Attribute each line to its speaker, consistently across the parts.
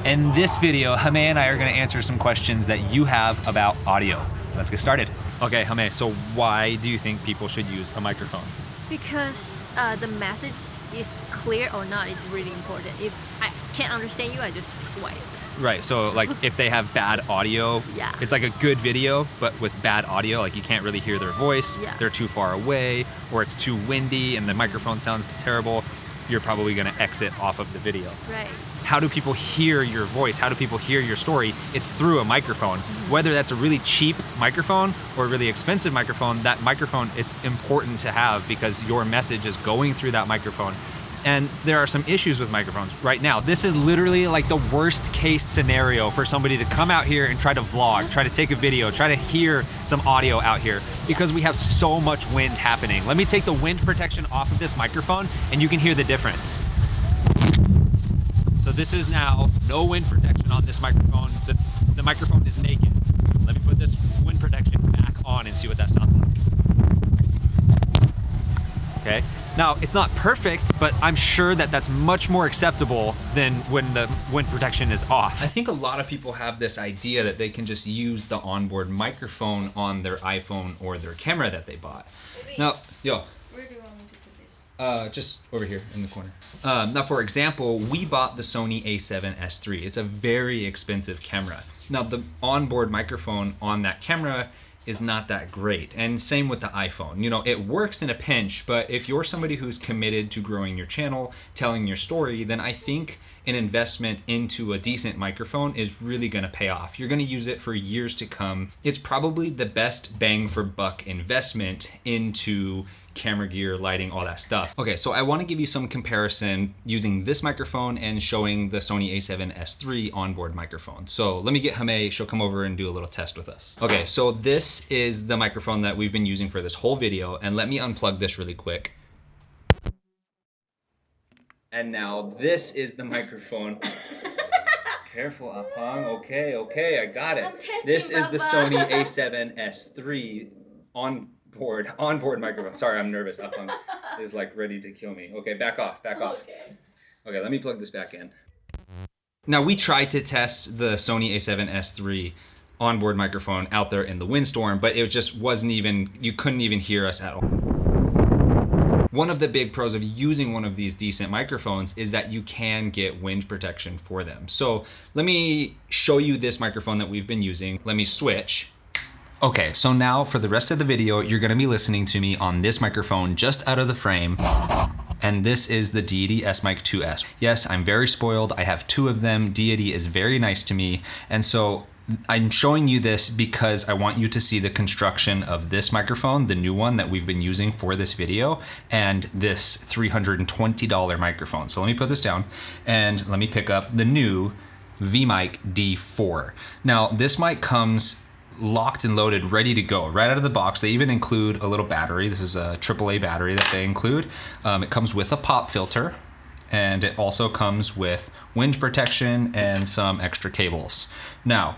Speaker 1: In this video, Hame and I are gonna answer some questions that you have about audio. Let's get started. Okay, Hame, so why do you think people should use a microphone?
Speaker 2: Because the message is clear or not is really important. If I can't understand you, I just swipe.
Speaker 1: Right, so like if they have bad audio,
Speaker 2: Yeah.
Speaker 1: it's like a good video, but with bad audio, like you can't really hear their voice,
Speaker 2: Yeah.
Speaker 1: they're too far away, or it's too windy and the microphone sounds terrible, you're probably gonna exit off of the video.
Speaker 2: Right.
Speaker 1: How do people hear your voice? How do people hear your story? It's through a microphone. Whether that's a really cheap microphone or a really expensive microphone, that microphone, it's important to have because your message is going through that microphone. And there are some issues with microphones right now. This is literally like the worst case scenario for somebody to come out here and try to vlog, try to take a video, try to hear some audio out here because we have so much wind happening. Let me take the wind protection off of this microphone and you can hear the difference. So this is now no wind protection on this microphone. The microphone is naked. Let me put this wind protection back on and see what that sounds like. Okay, now it's not perfect, but I'm sure that that's much more acceptable than when the wind protection is off. I think a lot of people have this idea that they can just use the onboard microphone on their iPhone or their camera that they bought. Now,
Speaker 2: Where do you want me to put this?
Speaker 1: just over here in the corner. Now, for example, we bought the Sony a7S III. It's a very expensive camera. Now, the onboard microphone on that camera is not that great. And same with the iPhone. You know, it works in a pinch, but if you're somebody who's committed to growing your channel, telling your story, then I think an investment into a decent microphone is really gonna pay off. You're gonna use it for years to come. It's probably the best bang for buck investment into camera gear, lighting, all that stuff. Okay, so I wanna give you some comparison using this microphone and showing the Sony a7S III onboard microphone. So let me get Hame, she'll come over and do a little test with us. Okay, so this is the microphone that we've been using for this whole video, and let me unplug this really quick. And now this is the microphone. Careful, Apang. Okay, I got it. This is the Sony a7S III onboard microphone. Sorry, I'm nervous. Apang is like ready to kill me. Okay, back off. Okay, let me plug this back in. Now we tried to test the Sony a7S III onboard microphone out there in the windstorm, but it just wasn't even, you couldn't even hear us at all. One of the big pros of using one of these decent microphones is that you can get wind protection for them. So let me show you this microphone that we've been using. Let me switch. Okay, so now for the rest of the video, you're gonna be listening to me on this microphone just out of the frame. And this is the Deity SMIC 2S. Yes, I'm very spoiled. I have two of them. Deity is very nice to me. And so I'm showing you this because I want you to see the construction of this microphone, the new one that we've been using for this video, and this $320 microphone. So let me put this down and let me pick up the new V-MIC D4. Now this mic comes locked and loaded, ready to go, right out of the box. They even include a little battery. This is a AAA battery that they include. It comes with a pop filter, and it also comes with wind protection and some extra cables. Now,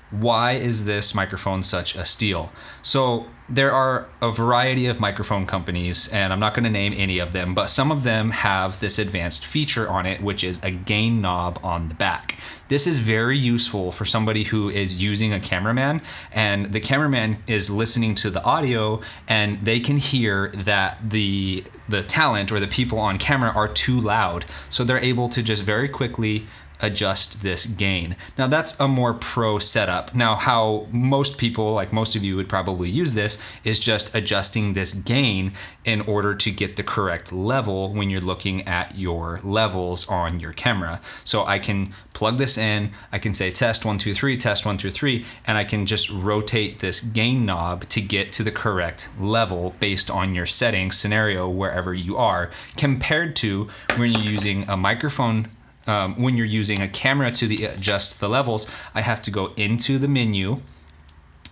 Speaker 1: why is this microphone such a steal? So there are a variety of microphone companies, and I'm not gonna name any of them, but some of them have this advanced feature on it, which is a gain knob on the back. This is very useful for somebody who is using a cameraman, and the cameraman is listening to the audio, and they can hear that the talent or the people on camera are too loud. So they're able to just very quickly adjust this gain. Now that's a more pro setup. Now how most people, like most of you would probably use this, is just adjusting this gain in order to get the correct level when you're looking at your levels on your camera. So I can plug this in, I can say test 1, 2, 3, test 1, 2, 3, and I can just rotate this gain knob to get to the correct level based on your settings scenario wherever you are, compared to when you're using a microphone. When you're using a camera to adjust the levels, I have to go into the menu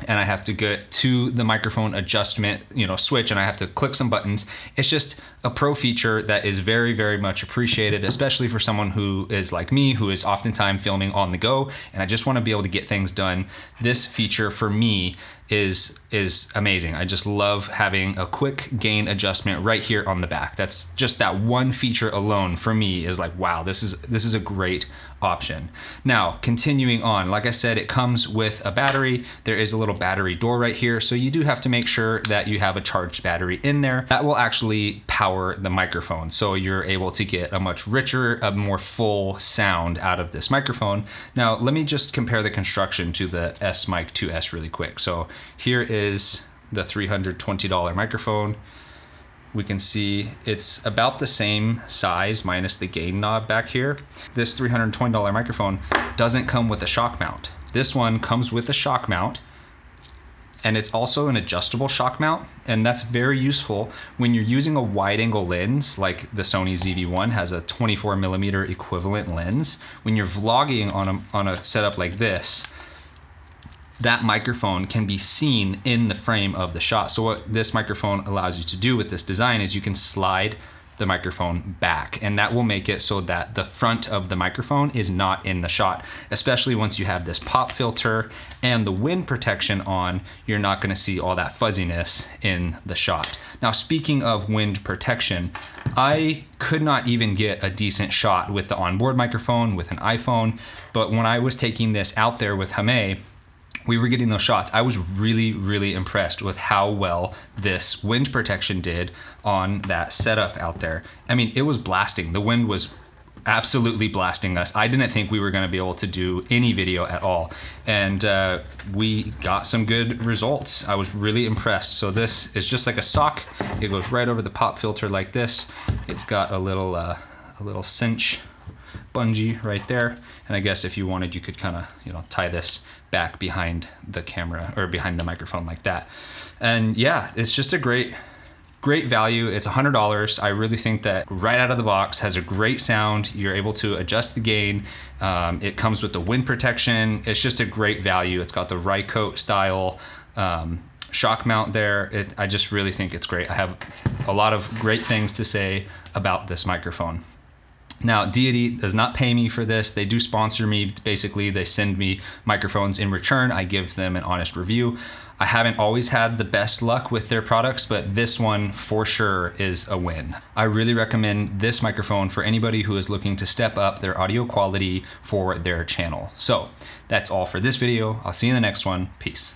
Speaker 1: and I have to get to the microphone adjustment, switch, and I have to click some buttons. It's just a pro feature that is very, very much appreciated, especially for someone who is like me, who is oftentimes filming on the go, and I just want to be able to get things done. This feature for me is amazing. I just love having a quick gain adjustment right here on the back. That's just that one feature alone for me is like, wow, this is a great option. Now, continuing on, like I said, it comes with a battery. There is a little battery door right here, so you do have to make sure that you have a charged battery in there. That will actually power the microphone, so you're able to get a much richer, a more full sound out of this microphone. Now, let me just compare the construction to the SMIC 2S really quick. So here is the $320 microphone. We can see it's about the same size minus the gain knob back here. This $320 microphone doesn't come with a shock mount. This one comes with a shock mount, and it's also an adjustable shock mount, and that's very useful when you're using a wide angle lens like the Sony ZV-1 has a 24mm equivalent lens. When you're vlogging on a setup like this, that microphone can be seen in the frame of the shot. So what this microphone allows you to do with this design is you can slide the microphone back, and that will make it so that the front of the microphone is not in the shot. Especially once you have this pop filter and the wind protection on, you're not gonna see all that fuzziness in the shot. Now, speaking of wind protection, I could not even get a decent shot with the onboard microphone with an iPhone, but when I was taking this out there with Hame, we were getting those shots. I was really, really impressed with how well this wind protection did on that setup out there. I mean, it was blasting. The wind was absolutely blasting us. I didn't think we were gonna be able to do any video at all. And we got some good results. I was really impressed. So this is just like a sock. It goes right over the pop filter like this. It's got a little cinch bungee right there. And I guess if you wanted, you could kind of, tie this back behind the camera or behind the microphone like that. And yeah, it's just a great value. It's $100. I really think that right out of the box has a great sound. You're able to adjust the gain. It comes with the wind protection. It's just a great value. It's got the Rycote style shock mount there. I just really think it's great. I have a lot of great things to say about this microphone. Now, Deity does not pay me for this. They do sponsor me. Basically, they send me microphones in return. I give them an honest review. I haven't always had the best luck with their products, but this one for sure is a win. I really recommend this microphone for anybody who is looking to step up their audio quality for their channel. So that's all for this video. I'll see you in the next one. Peace.